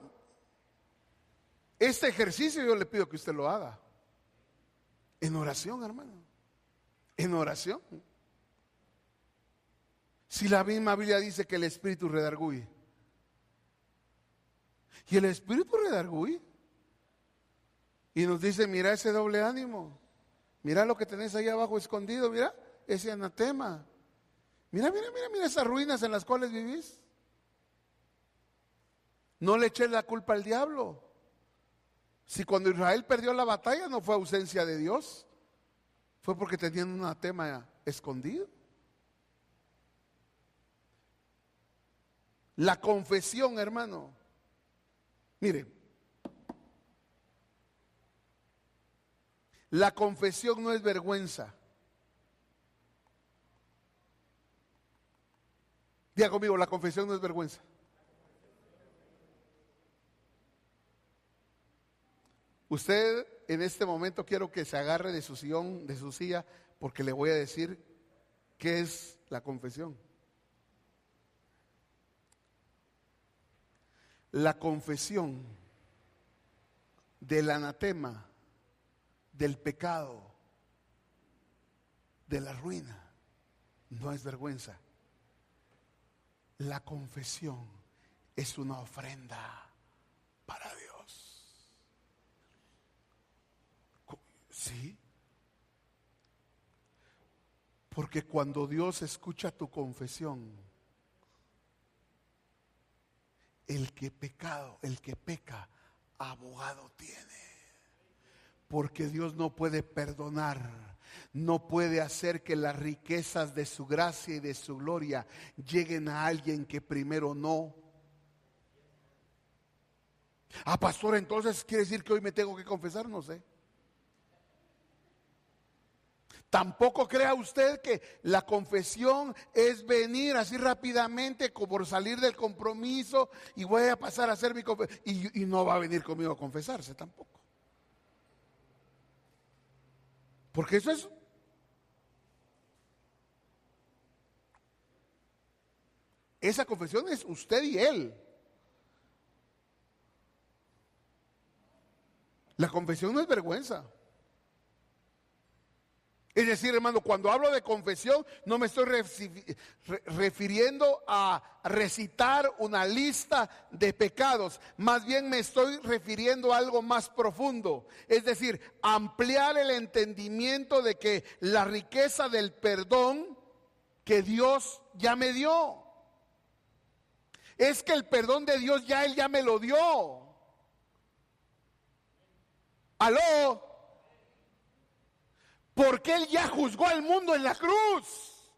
este ejercicio yo le pido que usted lo haga en oración, hermano. En oración. Si la misma Biblia dice que el Espíritu redarguye. Y el Espíritu redarguye. Y nos dice, mira ese doble ánimo. Mira lo que tenés ahí abajo escondido. Mira ese anatema. Mira esas ruinas en las cuales vivís. No le eches la culpa al diablo. Si cuando Israel perdió la batalla no fue ausencia de Dios, fue porque tenían un anatema escondido. La confesión, hermano. Mire, la confesión no es vergüenza. Diga conmigo, la confesión no es vergüenza. Usted en este momento quiero que se agarre de su sillón, de su silla, porque le voy a decir qué es la confesión. La confesión del anatema, del pecado, de la ruina, no es vergüenza. La confesión es una ofrenda para Dios. ¿Sí? Porque cuando Dios escucha tu confesión, el que peca, abogado tiene. Porque Dios no puede perdonar, no puede hacer que las riquezas de su gracia y de su gloria lleguen a alguien que primero no. Ah, pastor, entonces quiere decir que hoy me tengo que confesar, no sé. Tampoco crea usted que la confesión es venir así rápidamente como por salir del compromiso y voy a pasar a hacer mi confesión y no va a venir conmigo a confesarse tampoco. Porque eso es esa confesión es usted y él. La confesión no es vergüenza. Es decir, hermano, cuando hablo de confesión, no me estoy refiriendo a recitar una lista de pecados. Más bien me estoy refiriendo a algo más profundo. Es decir, ampliar el entendimiento de que la riqueza del perdón que Dios ya me dio. Es que el perdón de Dios Él ya me lo dio. ¿Aló? Porque Él ya juzgó al mundo en la cruz.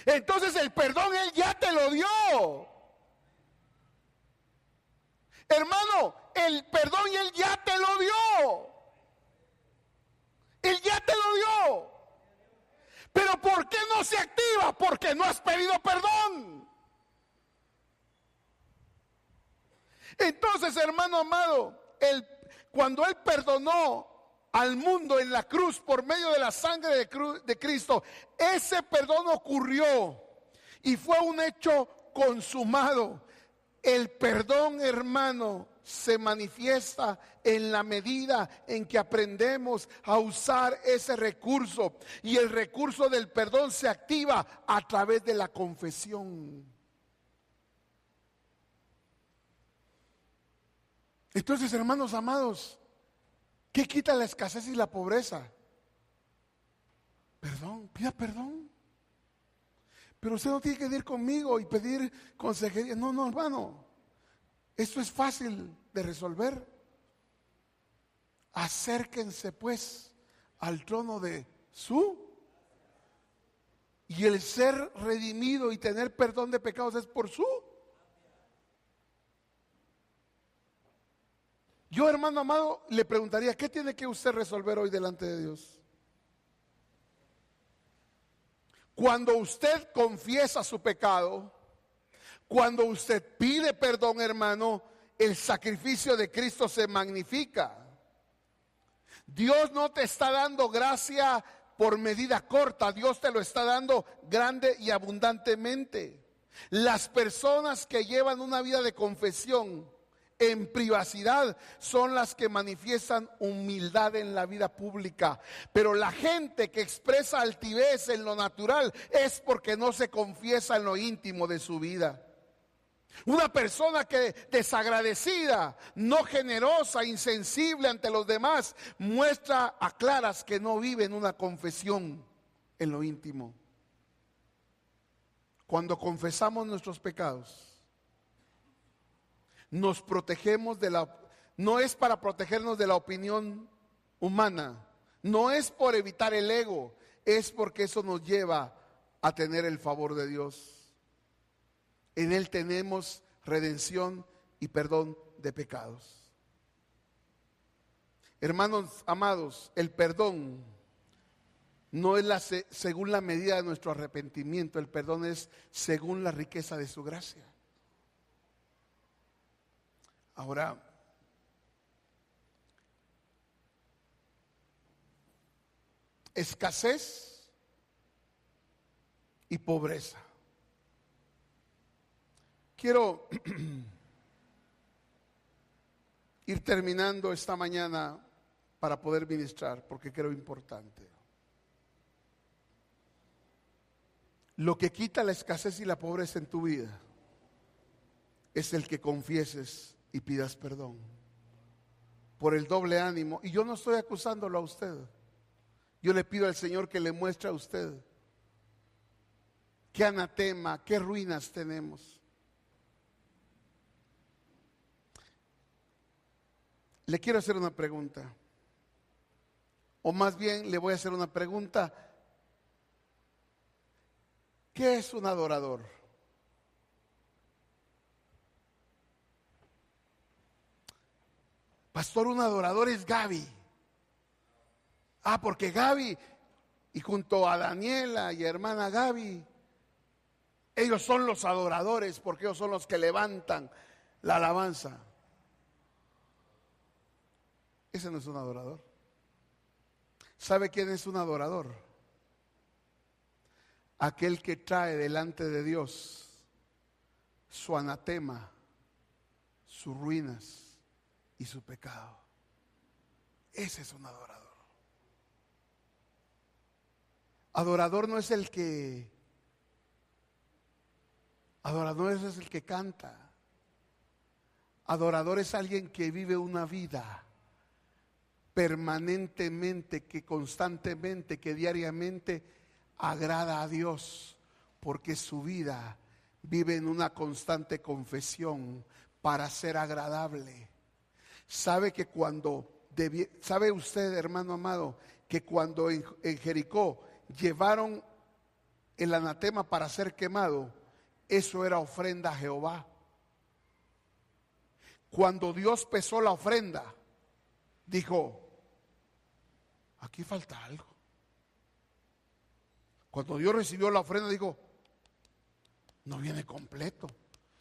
Entonces el perdón Él ya te lo dio. Hermano, el perdón Él ya te lo dio. Él ya te lo dio. Pero ¿por qué no se activa? Porque no has pedido perdón. Entonces, hermano amado, cuando Él perdonó al mundo en la cruz por medio de la sangre de Cristo, ese perdón ocurrió y fue un hecho consumado. El perdón, hermano, se manifiesta en la medida en que aprendemos a usar ese recurso, y el recurso del perdón se activa a través de la confesión. Entonces, hermanos amados, ¿qué quita la escasez y la pobreza? Perdón, pida perdón. Pero usted no tiene que ir conmigo y pedir consejería. No, no, hermano. Esto es fácil de resolver. Acérquense pues al trono de y el ser redimido y tener perdón de pecados es por Yo, hermano amado, le preguntaría, ¿qué tiene que usted resolver hoy delante de Dios? Cuando usted confiesa su pecado, cuando usted pide perdón, hermano, el sacrificio de Cristo se magnifica. Dios no te está dando gracia por medida corta, Dios te lo está dando grande y abundantemente. Las personas que llevan una vida de confesión en privacidad son las que manifiestan humildad en la vida pública. Pero la gente que expresa altivez en lo natural es porque no se confiesa en lo íntimo de su vida. Una persona que desagradecida, no generosa, insensible ante los demás, muestra a claras que no vive en una confesión en lo íntimo. Cuando confesamos nuestros pecados, nos protegemos no es para protegernos de la opinión humana, no es por evitar el ego, es porque eso nos lleva a tener el favor de Dios. En Él tenemos redención y perdón de pecados. Hermanos amados, el perdón no es según la medida de nuestro arrepentimiento, el perdón es según la riqueza de su gracia. Ahora, escasez y pobreza. Quiero ir terminando esta mañana para poder ministrar, porque creo importante. Lo que quita la escasez y la pobreza en tu vida es el que confieses y pidas perdón por el doble ánimo. Y yo no estoy acusándolo a usted. Yo le pido al Señor que le muestre a usted qué anatema, qué ruinas tenemos. Le quiero hacer una pregunta, o más bien le voy a hacer una pregunta. ¿Qué es un adorador? Pastor, un adorador es Gaby. Porque Gaby, y junto a Daniela y hermana Gaby, ellos son los adoradores, porque ellos son los que levantan la alabanza. Ese no es un adorador. ¿Sabe quién es un adorador? Aquel que trae delante de Dios su anatema, sus ruinas y su pecado. Ese es un adorador. Adorador no es el que Adorador es el que canta. Adorador es alguien que vive una vida permanentemente, que constantemente, que diariamente agrada a Dios, porque su vida vive en una constante confesión para ser agradable. Sabe que sabe usted, hermano amado, que cuando en Jericó llevaron el anatema para ser quemado, eso era ofrenda a Jehová. Cuando Dios pesó la ofrenda, dijo: aquí falta algo. Cuando Dios recibió la ofrenda, dijo: no viene completo.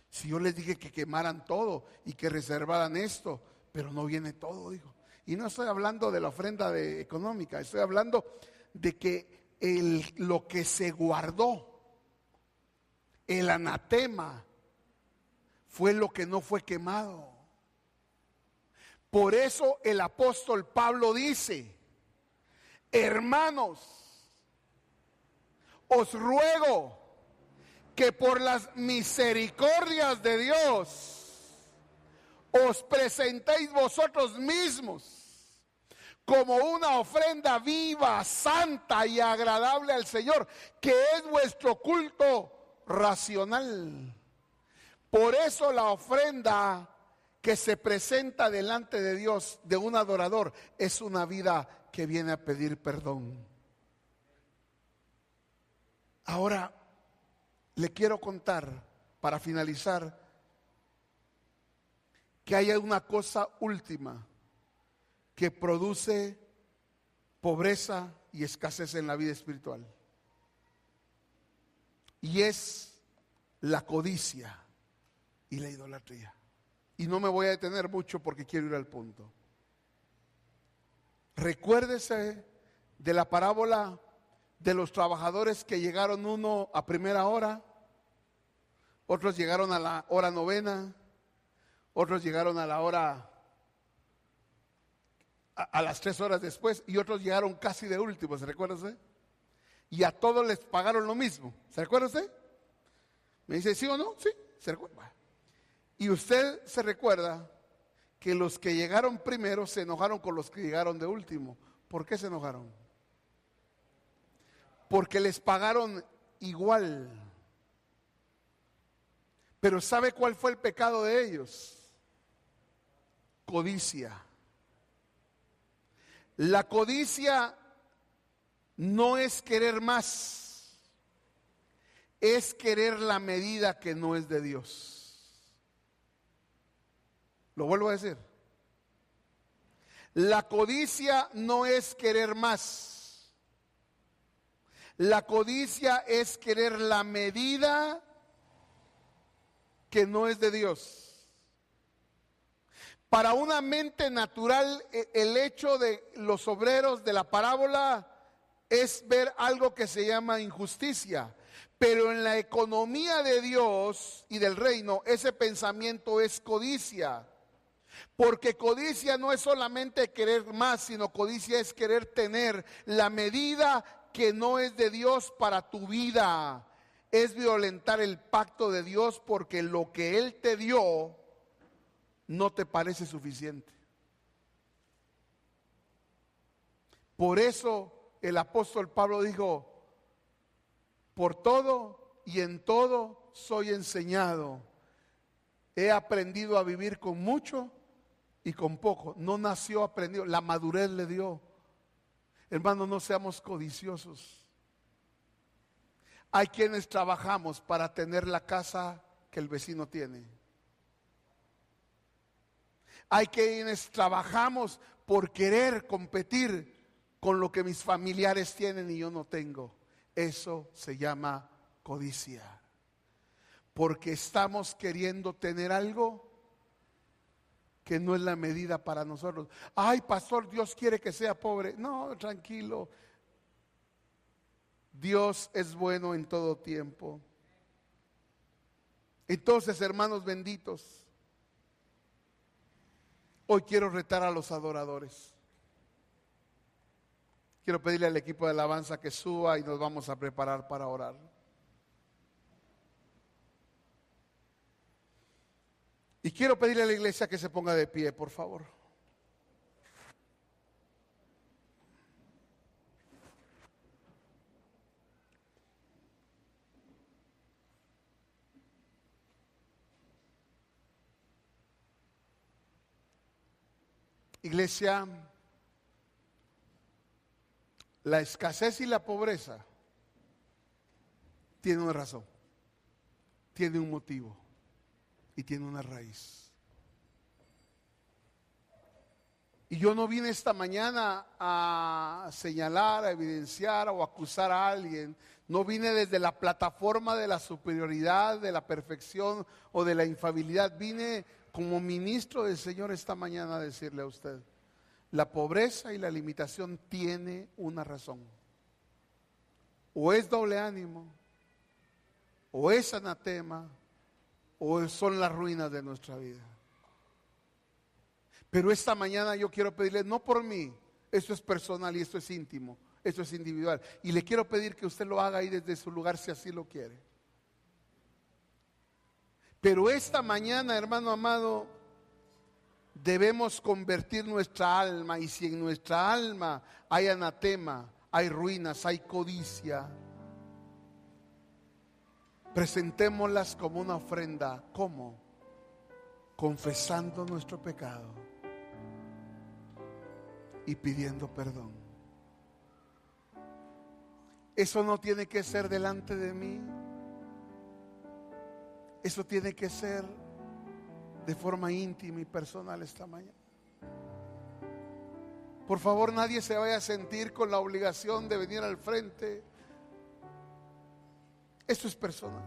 Si yo les dije que quemaran todo y que reservaran esto, pero no viene todo, dijo. Y no estoy hablando de la ofrenda económica, estoy hablando de que lo que se guardó, el anatema, fue lo que no fue quemado. Por eso el apóstol Pablo dice: hermanos, os ruego que por las misericordias de Dios os presentéis vosotros mismos como una ofrenda viva, santa y agradable al Señor, que es vuestro culto racional. Por eso la ofrenda que se presenta delante de Dios de un adorador es una vida que viene a pedir perdón. Ahora le quiero contar, para finalizar, que hay una cosa última que produce pobreza y escasez en la vida espiritual, y es la codicia y la idolatría. Y no me voy a detener mucho porque quiero ir al punto. Recuérdese de la parábola de los trabajadores que llegaron, uno a primera hora, otros llegaron a la hora novena, otros llegaron a la hora, a las 3 horas después, y otros llegaron casi de último. ¿Se recuerda usted? Y a todos les pagaron lo mismo. ¿Se recuerda usted? ¿Me dice sí o no? Sí, se recuerda. Y usted se recuerda que los que llegaron primero se enojaron con los que llegaron de último. ¿Por qué se enojaron? Porque les pagaron igual. Pero ¿sabe cuál fue el pecado de ellos? Codicia. La codicia no es querer más, es querer la medida que no es de Dios. Lo vuelvo a decir. La codicia no es querer más. La codicia es querer la medida que no es de Dios. Para una mente natural, el hecho de los obreros de la parábola es ver algo que se llama injusticia. Pero en la economía de Dios y del reino, ese pensamiento es codicia. Porque codicia no es solamente querer más, sino codicia es querer tener la medida que no es de Dios para tu vida. Es violentar el pacto de Dios porque lo que Él te dio no te parece suficiente. Por eso el apóstol Pablo dijo: por todo y en todo soy enseñado. He aprendido a vivir con mucho y con poco. No nació aprendido, la madurez le dio. Hermanos, no seamos codiciosos. Hay quienes trabajamos para tener la casa que el vecino tiene. Hay quienes trabajamos por querer competir con lo que mis familiares tienen y yo no tengo. Eso se llama codicia. Porque estamos queriendo tener algo que no es la medida para nosotros. Ay, pastor, Dios quiere que sea pobre. No, tranquilo. Dios es bueno en todo tiempo. Entonces, hermanos benditos, hoy quiero retar a los adoradores. Quiero pedirle al equipo de alabanza que suba y nos vamos a preparar para orar. Y quiero pedirle a la iglesia que se ponga de pie, por favor. Iglesia, la escasez y la pobreza tienen una razón, tiene un motivo y tiene una raíz. Y yo no vine esta mañana a señalar, a evidenciar o acusar a alguien. No vine desde la plataforma de la superioridad, de la perfección o de la infalibilidad. Vine como ministro del Señor esta mañana a decirle a usted: la pobreza y la limitación tiene una razón. O es doble ánimo, o es anatema, o son las ruinas de nuestra vida. Pero esta mañana yo quiero pedirle, no por mí, esto es personal y esto es íntimo, esto es individual. Y le quiero pedir que usted lo haga ahí desde su lugar si así lo quiere. Pero esta mañana, hermano amado, debemos convertir nuestra alma, y si en nuestra alma hay anatema, hay ruinas, hay codicia, presentémoslas como una ofrenda. ¿Cómo? Confesando nuestro pecado y pidiendo perdón. Eso no tiene que ser delante de mí. Eso tiene que ser de forma íntima y personal esta mañana. Por favor, nadie se vaya a sentir con la obligación de venir al frente. Esto es personal.